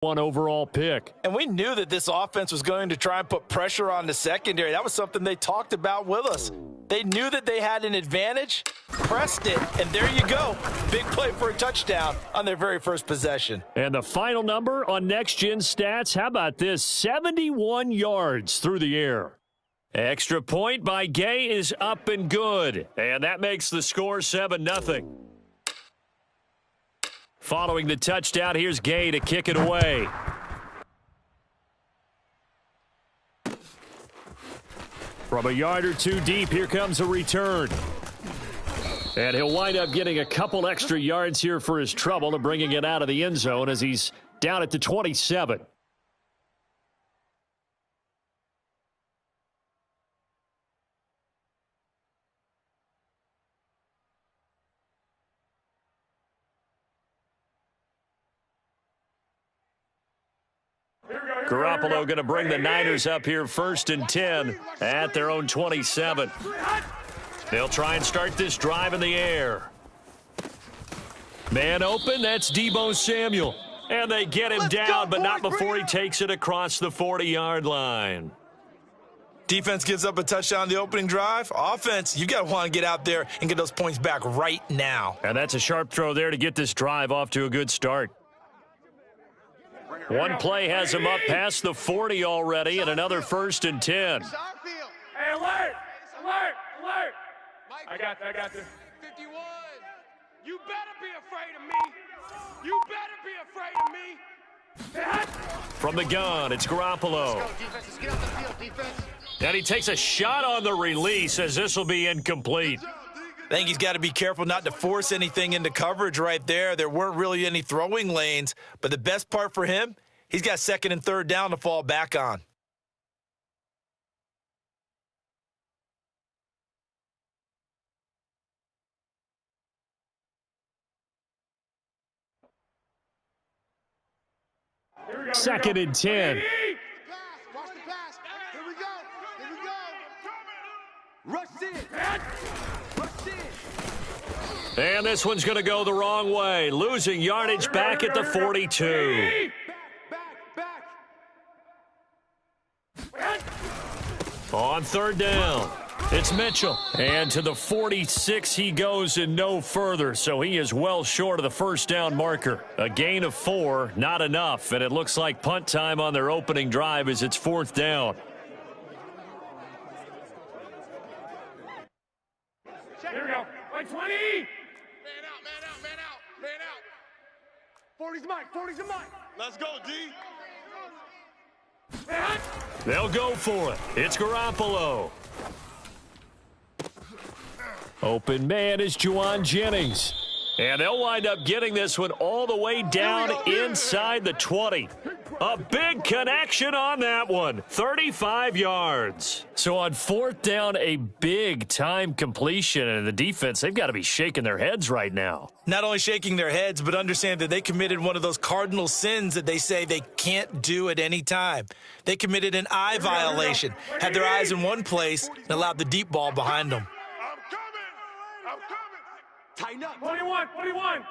1 overall pick. And we knew that this offense was going to try and put pressure on the secondary. That was something they talked about with us. They knew that they had an advantage, pressed it, and there you go. Big play for a touchdown on their very first possession. And the final number on Next Gen Stats, how about this? 71 yards through the air. Extra point by Gay is up and good. And that makes the score 7-0. Following the touchdown, here's Gay to kick it away. From a yard or two deep, here comes a return. And he'll wind up getting a couple extra yards here for his trouble and bringing it out of the end zone as he's down at the 27. Garoppolo going to bring the Niners up here 1st and 10 at their own 27. They'll try and start this drive in the air. Man open, that's Deebo Samuel. And they get him down, but not before he takes it across the 40-yard line. Defense gives up a touchdown on the opening drive. Offense, you got to want to get out there and get those points back right now. And that's a sharp throw there to get this drive off to a good start. One play has him up past the 40 already, and another 1st and 10. Hey, alert! Alert! Alert! I got this. 51. You better be afraid of me. You better be afraid of me. From the gun, it's Garoppolo. Let's go, defense. Let's get off the field, defense. And he takes a shot on the release as this will be incomplete. I think he's got to be careful not to force anything into coverage right there. There weren't really any throwing lanes, but the best part for him, he's got 2nd and 3rd down to fall back on. Second and 10. Watch the pass. Here we go. Here we go. Rush in. And this one's going to go the wrong way, losing yardage back at the 42. On 3rd down, it's Mitchell. And to the 46 he goes and no further, so he is well short of the 1st down marker. A gain of 4, not enough, and it looks like punt time on their opening drive as it's 4th down. Here we go. 20. Man out. 40's mine. 40's mine. Let's go, D. They'll go for it. It's Garoppolo. Open man is Juwan Jennings. And they'll wind up getting this one all the way down inside the 20. A big connection on that one. 35 yards. So on 4th down, a big time completion. And the defense, they've got to be shaking their heads right now. Not only shaking their heads, but understand that they committed one of those cardinal sins that they say they can't do at any time. They committed an eye violation, had their eyes in one place, and allowed the deep ball behind them. I'm coming. Tighten up. 21.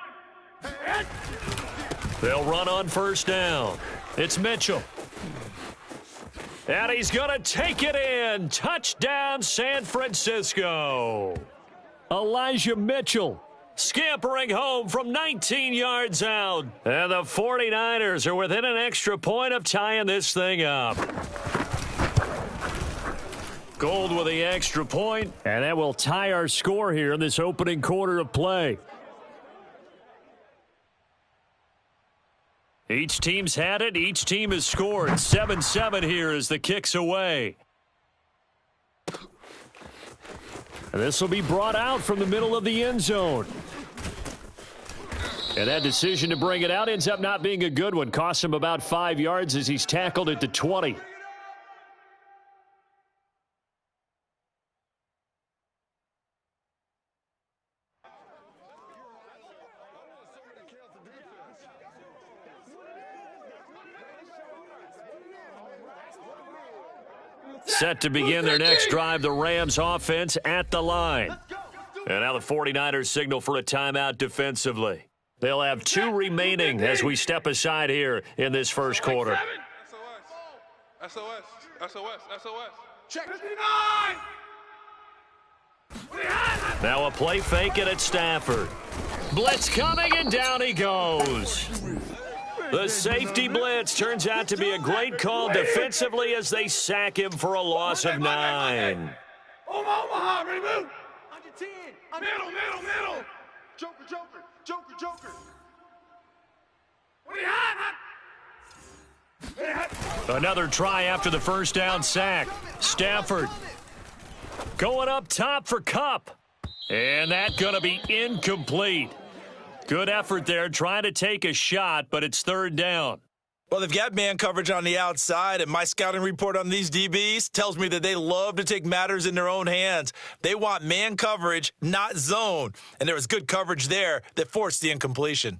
They'll run on 1st down. It's Mitchell. And he's going to take it in. Touchdown, San Francisco. Elijah Mitchell scampering home from 19 yards out. And the 49ers are within an extra point of tying this thing up. Gold with the extra point, and that will tie our score here in this opening quarter of play. Each team's had it. Each team has scored. 7-7 here as the kick's away. And this will be brought out from the middle of the end zone. And that decision to bring it out ends up not being a good one. Costs him about 5 yards as he's tackled at the 20. Set to begin their next drive, the Rams offense at the line. And now the 49ers signal for a timeout defensively. They'll have 2 remaining as we step aside here in this first quarter. SOS. Check. 59. Now a play fake it at Stafford. Blitz coming, and down he goes. The safety blitz turns out to be a great call defensively as they sack him for a loss of 9. Omaha, ready, move. Under 10. Middle. Joker. Another try after the first down sack. Stafford going up top for Kupp. And that's going to be incomplete. Good effort there, trying to take a shot, but it's third down. Well, they've got man coverage on the outside, and my scouting report on these DBs tells me that they love to take matters in their own hands. They want man coverage, not zone. And there was good coverage there that forced the incompletion.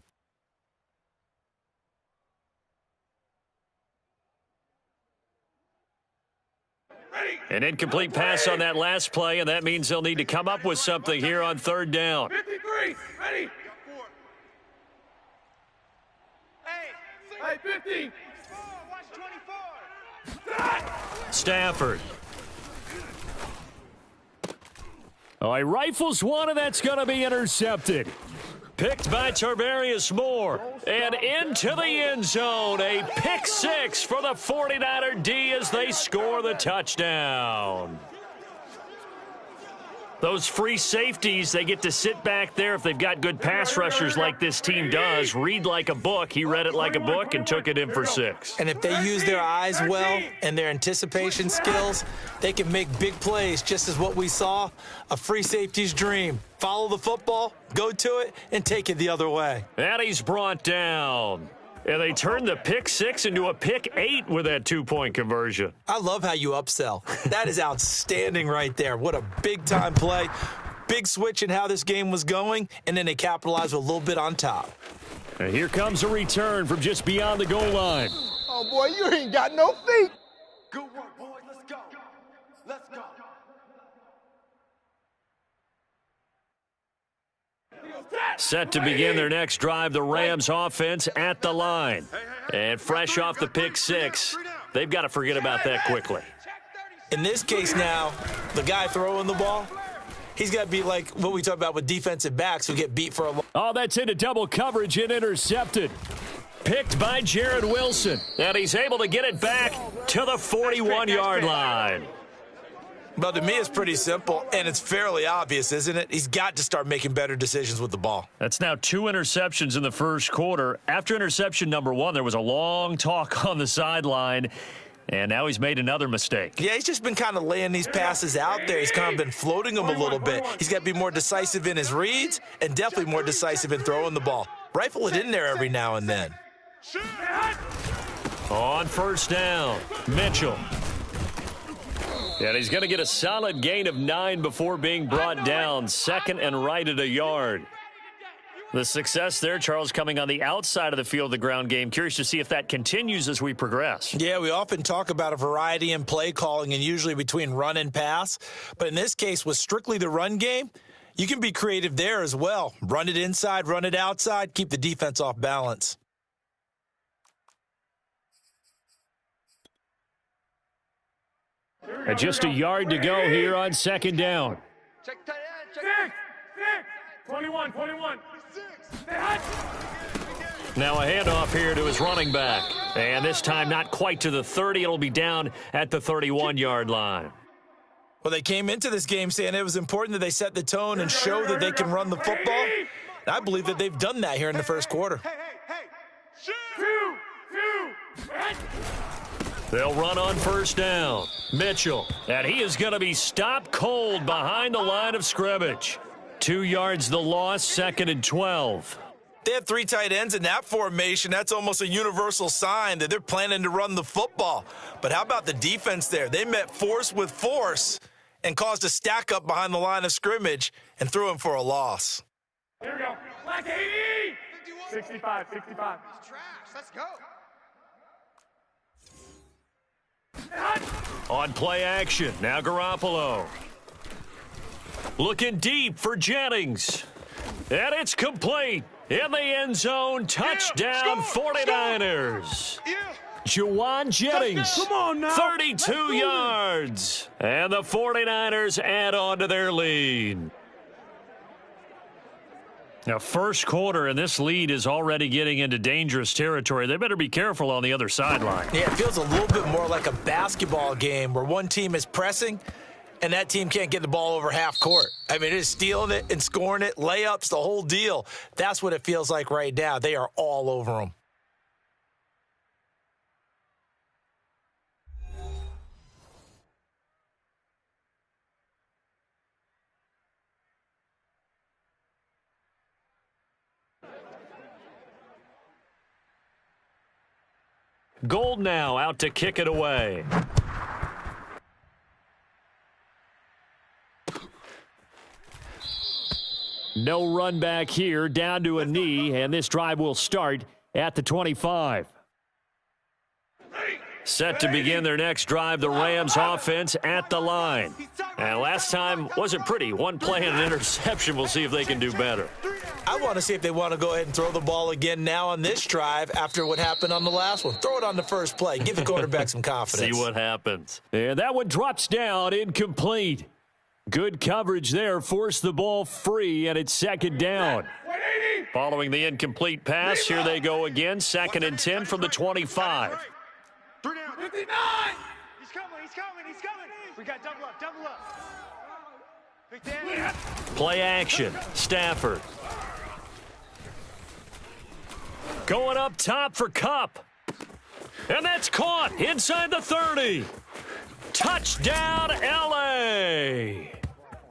An incomplete pass on that last play, and that means they'll need to come up with something here on third down. 53, ready. Hey, 50. Watch 24. Stafford. Oh, he rifles one, and that's going to be intercepted. Picked by Tarvarius Moore. And into the end zone. A pick 6 for the 49er D as they score the touchdown. Those free safeties, they get to sit back there if they've got good pass rushers like this team does. Read like a book. He read it like a book and took it in for 6. And if they use their eyes well and their anticipation skills, they can make big plays, just as what we saw, a free safety's dream. Follow the football, go to it, and take it the other way. And he's brought down. And they turned the pick 6 into a pick 8 with that 2-point conversion. I love how you upsell. That is outstanding right there. What a big-time play. Big switch in how this game was going, and then they capitalized with a little bit on top. And here comes a return from just beyond the goal line. Oh, boy, you ain't got no feet. Good work, boys. Let's go. Set to begin their next drive, the Rams offense at the line. And fresh off the pick 6, they've got to forget about that quickly. In this case now, the guy throwing the ball, he's got to be like what we talk about with defensive backs who get beat for a long. Oh, that's into double coverage and intercepted. Picked by Jared Wilson. And he's able to get it back to the 41-yard line. But to me, it's pretty simple, and it's fairly obvious, isn't it? He's got to start making better decisions with the ball. That's now 2 interceptions in the first quarter. After interception number 1, there was a long talk on the sideline, and now he's made another mistake. Yeah, he's just been kind of laying these passes out there. He's kind of been floating them a little bit. He's got to be more decisive in his reads and definitely more decisive in throwing the ball. Rifle it in there every now and then. On first down, Mitchell. And he's going to get a solid gain of 9 before being brought down. Second and right at a yard. The success there, Charles, coming on the outside of the field of the ground game. Curious to see if that continues as we progress. Yeah, we often talk about a variety in play calling and usually between run and pass. But in this case, with strictly the run game, you can be creative there as well. Run it inside, run it outside, keep the defense off balance. And just a yard to go here on second down. Check. 21. Now a handoff here to his running back. And this time not quite to the 30. It'll be down at the 31-yard line. Well, they came into this game saying it was important that they set the tone and show that they can run the football. And I believe that they've done that here in the first quarter. They'll run on first down. Mitchell. And he is going to be stopped cold behind the line of scrimmage. 2 yards the loss, second and 12. They have 3 tight ends in that formation. That's almost a universal sign that they're planning to run the football. But how about the defense there? They met force with force and caused a stack up behind the line of scrimmage and threw him for a loss. Here we go. Black 80. 65. It's trash. Let's go. On play action, now Garoppolo. Looking deep for Jennings. And it's complete. In the end zone, touchdown 49ers. Juwan Jennings, Come on now. 32 yards. And the 49ers add on to their lead. Now, first quarter, and this lead is already getting into dangerous territory. They better be careful on the other sideline. Yeah, it feels a little bit more like a basketball game where one team is pressing and that team can't get the ball over half court. I mean, it is stealing it and scoring it, layups, the whole deal. That's what it feels like right now. They are all over them. Gold now out to kick it away. No run back here, down to a knee, and this drive will start at the 25. Set to begin their next drive, the Rams offense at the line. And last time wasn't pretty. One play and an interception. We'll see if they can do better. I want to see if they want to go ahead and throw the ball again now on this drive after what happened on the last one. Throw it on the first play. Give the quarterback some confidence. See what happens. And that one drops down, incomplete. Good coverage there. Forced the ball free, and it's second down. Following the incomplete pass, here they go again. 2nd and 10 from the 25. 59! He's coming. We got double up. Big Dan. Play action. Stafford. Going up top for Kupp. And that's caught inside the 30. Touchdown, L.A.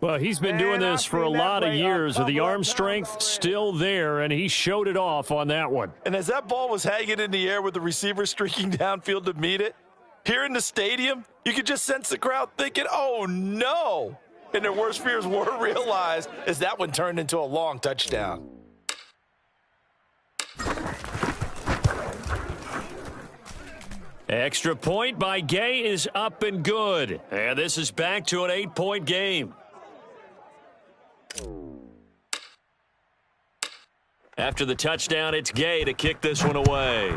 Well, he's been doing this for a lot of years with the arm strength still there, and he showed it off on that one. And as that ball was hanging in the air with the receiver streaking downfield to meet it, here in the stadium, you could just sense the crowd thinking, oh, no. And their worst fears were realized as that one turned into a long touchdown. Extra point by Gay is up and good. And this is back to an 8-point game. After the touchdown, it's Gay to kick this one away.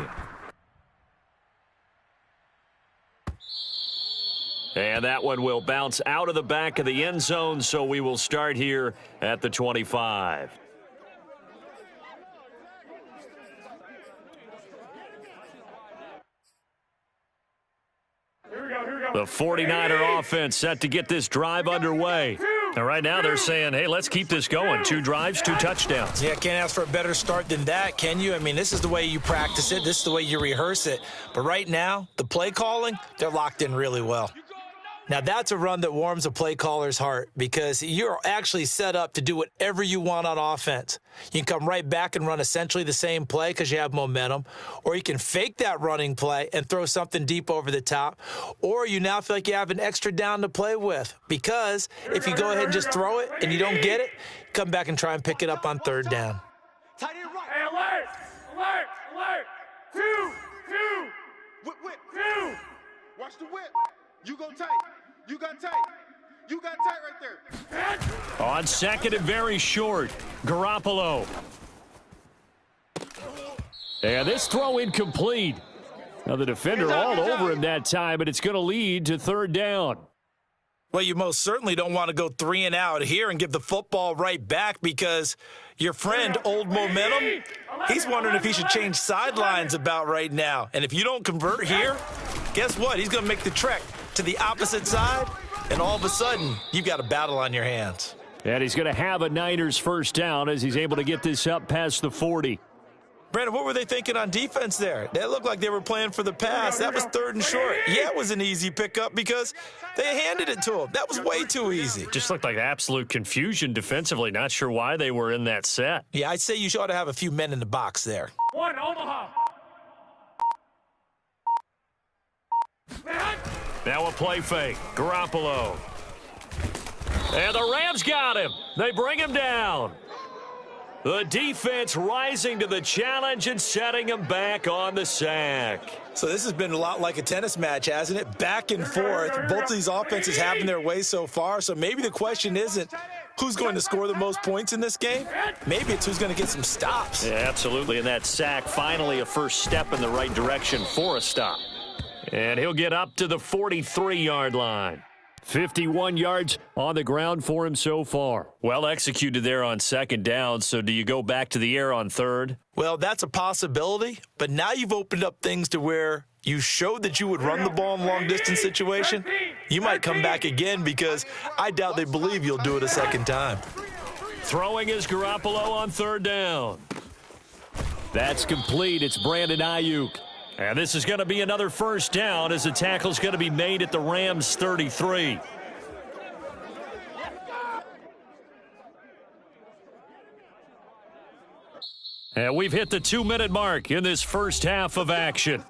And that one will bounce out of the back of the end zone, so we will start here at the 25. The 49er offense set to get this drive underway. And right now they're saying, hey, let's keep this going. 2 drives, 2 touchdowns. Yeah, can't ask for a better start than that, can you? I mean, this is the way you practice it. This is the way you rehearse it. But right now, the play calling, they're locked in really well. Now, that's a run that warms a play caller's heart because you're actually set up to do whatever you want on offense. You can come right back and run essentially the same play because you have momentum, or you can fake that running play and throw something deep over the top, or you now feel like you have an extra down to play with because if you go ahead and just throw it and you don't get it, come back and try and pick it up on 3rd down. Hey, alert! 2! Whip. 2! Watch the whip. You go tight. You got tight. You got tight right there. On 2nd and very short, Garoppolo. And this throw incomplete. Now the defender all over him that time, but it's going to lead to 3rd down. Well, you most certainly don't want to go 3 and out here and give the football right back because your friend, Old Momentum, he's wondering if he should change sidelines about right now. And if you don't convert here, guess what? He's going to make the trek to the opposite side, and all of a sudden, you've got a battle on your hands. And he's going to have a Niners 1st down as he's able to get this up past the 40. Brandon, what were they thinking on defense there? They looked like they were playing for the pass. That was 3rd and short. Yeah, it was an easy pickup because they handed it to him. That was way too easy. Just looked like absolute confusion defensively. Not sure why they were in that set. Yeah, I'd say you ought to have a few men in the box there. 1, Omaha. Now a play fake. Garoppolo. And the Rams got him. They bring him down. The defense rising to the challenge and setting him back on the sack. So this has been a lot like a tennis match, hasn't it? Back and forth. Both of these offenses having their way so far. So maybe the question isn't who's going to score the most points in this game? Maybe it's who's going to get some stops. Yeah, absolutely, and that sack finally a first step in the right direction for a stop. And he'll get up to the 43-yard line. 51 yards on the ground for him so far. Well executed there on second down, so do you go back to the air on third? Well, that's a possibility, but now you've opened up things to where you showed that you would run the ball in long-distance situation. You might come back again because I doubt they believe you'll do it a second time. Throwing is Garoppolo on third down. That's complete. It's Brandon Ayuk. And this is going to be another first down as the tackle's going to be made at the Rams' 33. And we've hit the 2-minute mark in this first half of action.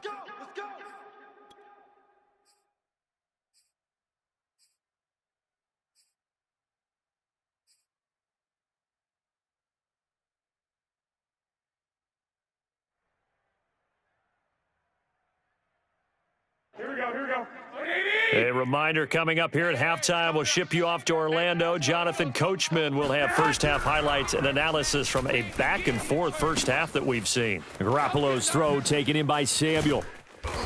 Here we go. A reminder coming up here at halftime, we'll ship you off to Orlando. Jonathan Coachman will have first-half highlights and analysis from a back-and-forth first half that we've seen. Garoppolo's throw taken in by Samuel.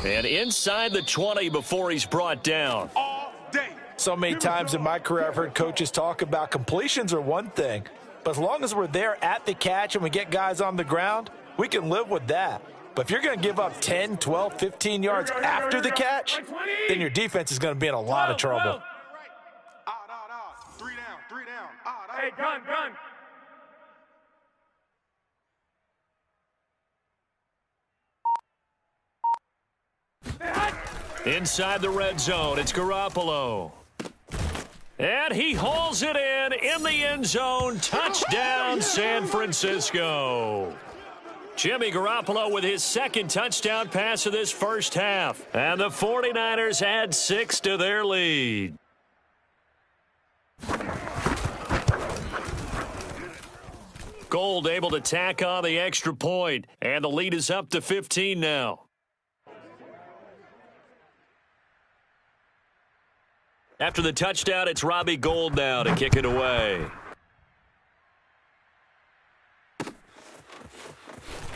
And inside the 20 before he's brought down. All day. So many times in my career I've heard coaches talk about completions are one thing, but as long as we're there at the catch and we get guys on the ground, we can live with that. But if you're going to give up 10, 12, 15 yards after the catch, then your defense is going to be in a lot of trouble. Three down. Hey, gun. Inside the red zone, it's Garoppolo. And he hauls it in the end zone. Touchdown, San Francisco. Jimmy Garoppolo with his second touchdown pass of this first half. And the 49ers add 6 to their lead. Gold able to tack on the extra point. And the lead is up to 15 now. After the touchdown, it's Robbie Gould now to kick it away.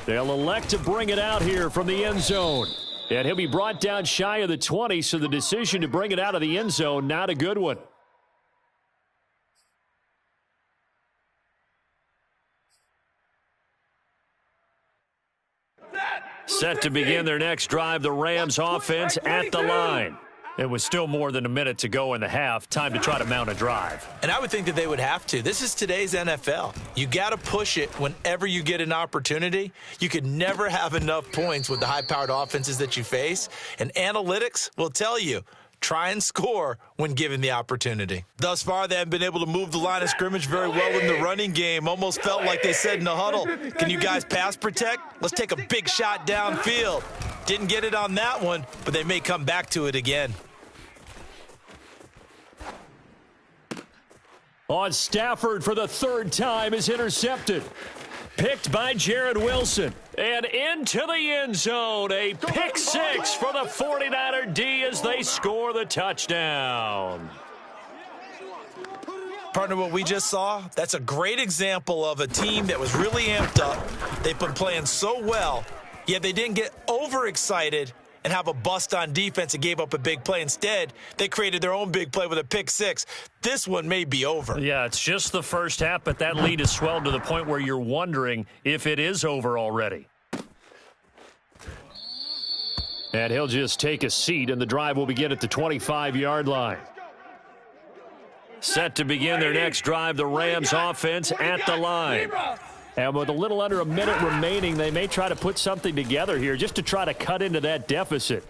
They'll elect to bring it out here from the end zone. And he'll be brought down shy of the 20, so the decision to bring it out of the end zone, not a good one. Set to begin their next drive, the Rams offense at the line. It was still more than a minute to go in the half. Time to try to mount a drive. And I would think that they would have to. This is today's NFL. You got to push it whenever you get an opportunity. You could never have enough points with the high-powered offenses that you face. And analytics will tell you, try and score when given the opportunity. Thus far, they haven't been able to move the line of scrimmage very well in the running game. Almost felt like they said in the huddle, can you guys pass protect? Let's take a big shot downfield. Didn't get it on that one, but they may come back to it again. On Stafford for the third time is intercepted. Picked by Jared Wilson. And into the end zone. A pick six for the 49er D as they score the touchdown. Partner, what we just saw, that's a great example of a team that was really amped up. They've been playing so well, yet they didn't get overexcited and have a bust on defense and gave up a big play. Instead, they created their own big play with a pick six. This one may be over. Yeah, it's just the first half, but that lead has swelled to the point where you're wondering if it is over already. And he'll just take a seat, and the drive will begin at the 25-yard line. Set to begin their next drive, the Rams offense at the line. And with a little under a minute remaining, they may try to put something together here just to try to cut into that deficit.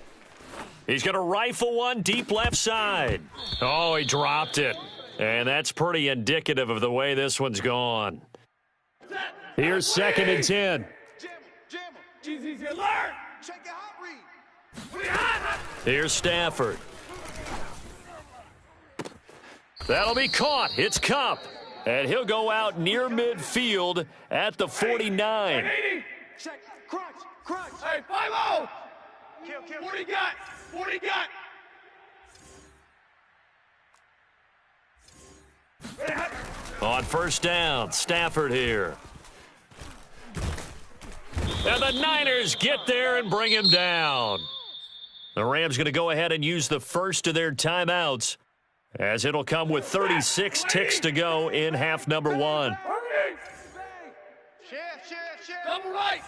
He's going to rifle one deep left side. Oh, he dropped it. And that's pretty indicative of the way this one's gone. Here's 2nd and 10. Here's Stafford. That'll be caught. It's Kupp. And he'll go out near midfield at the 49. Check. Crunch. Hey, 5-0. Kill. What do you got? On first down, Stafford here. And the Niners get there and bring him down. The Rams going to go ahead and use the first of their timeouts, as it'll come with 36 ticks to go in half number one. Double right.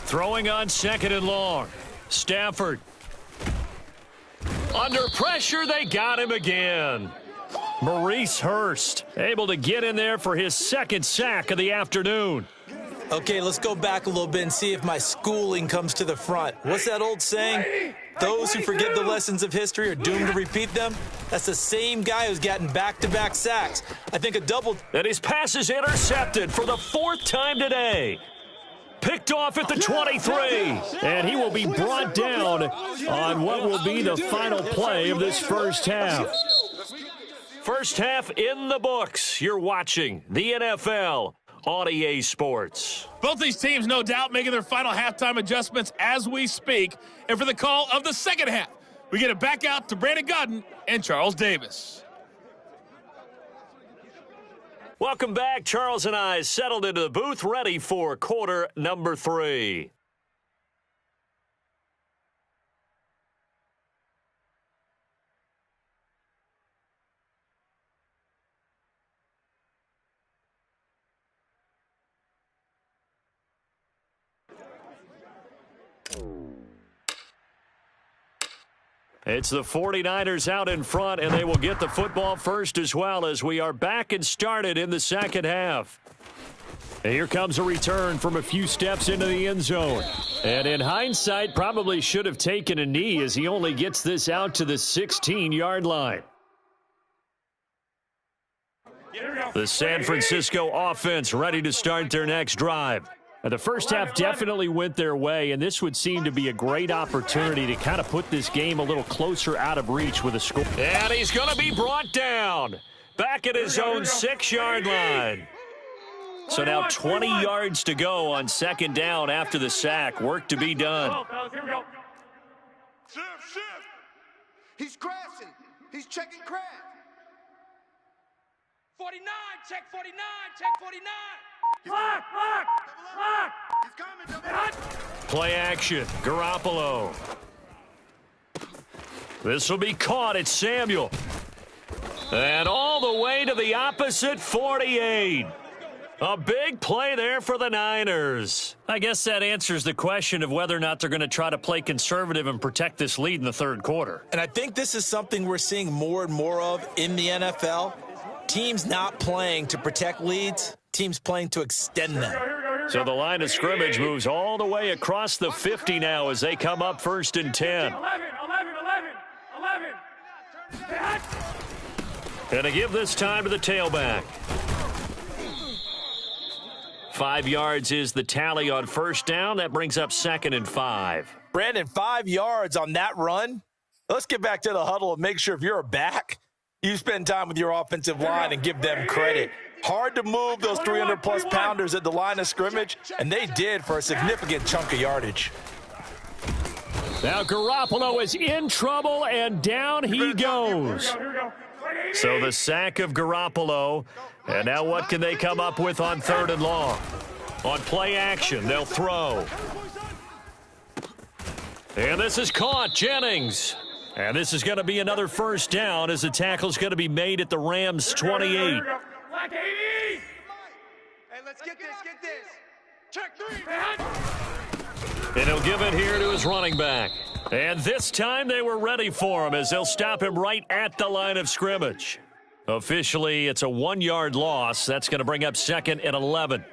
Throwing on second and long. Stafford. Under pressure, they got him again. Maurice Hurst able to get in there for his second sack of the afternoon. Okay, let's go back a little bit and see if my schooling comes to the front. What's that old saying? Those who forget the lessons of history are doomed to repeat them. That's the same guy who's gotten back-to-back sacks. I think a double... And his pass is intercepted for the fourth time today. Picked off at the 23. And he will be brought down on what will be the final play of this first half. First half in the books. You're watching the NFL on EA Sports. Both these teams, no doubt, making their final halftime adjustments as we speak. And for the call of the second half, we get it back out to Brandon Godden and Charles Davis. Welcome back. Charles and I settled into the booth, ready for quarter number 3. It's the 49ers out in front, and they will get the football first as well, as we are back and started in the second half. And here comes a return from a few steps into the end zone. And in hindsight, probably should have taken a knee, as he only gets this out to the 16-yard line. The San Francisco offense ready to start their next drive. The first half definitely went their way, and this would seem to be a great opportunity to kind of put this game a little closer out of reach with a score. And he's going to be brought down back at his own 6-yard line. So now 20 yards to go on second down after the sack. Work to be done. Shift. He's crashing. He's checking crash. 49, check 49, check 49. Lock. He's coming. Play action. Garoppolo. This will be caught. It's Samuel. And all the way to the opposite 48. A big play there for the Niners. I guess that answers the question of whether or not they're going to try to play conservative and protect this lead in the third quarter. And I think this is something we're seeing more and more of in the NFL. Teams not playing to protect leads, teams playing to extend them. So the line of scrimmage moves all the way across the 50 now as they come up first and 10. 11. And to give this time to the tailback. 5 yards is the tally on first down. That brings up second and 5. Brandon, 5 yards on that run. Let's get back to the huddle and make sure if you're a back, you spend time with your offensive line and give them credit. Hard to move those 300-plus pounders at the line of scrimmage, and they did for a significant chunk of yardage. Now Garoppolo is in trouble, and down he goes. So the sack of Garoppolo, and now what can they come up with on third and long? On play action, they'll throw. And this is caught, Jennings. And this is going to be another first down as the tackle's going to be made at the Rams' 28. Hey, let's get this. Check 3. And he'll give it here to his running back. And this time they were ready for him as they'll stop him right at the line of scrimmage. Officially, it's a 1-yard loss. That's going to bring up second and 11.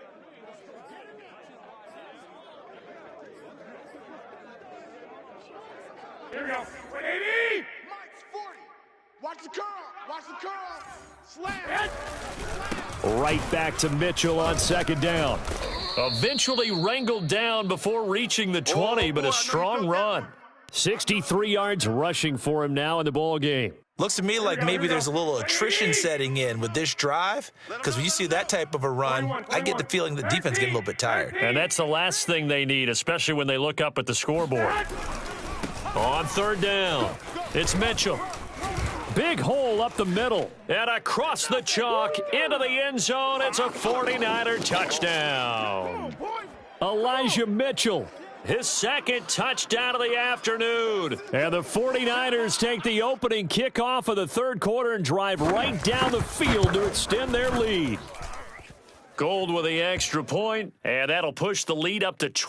Here we go. 80. Mike's 40. Watch the curl. Slam. Right back to Mitchell on second down. Eventually wrangled down before reaching the 20, but a strong run. 63 yards rushing for him now in the ball game. Looks to me like maybe there's a little attrition setting in with this drive, because when you see that type of a run, I get the feeling the defense getting a little bit tired. And that's the last thing they need, especially when they look up at the scoreboard. On third down, it's Mitchell. Big hole up the middle. And across the chalk into the end zone. It's a 49er touchdown. Elijah Mitchell, his second touchdown of the afternoon. And the 49ers take the opening kickoff of the third quarter and drive right down the field to extend their lead. Gold with the extra point, and that'll push the lead up to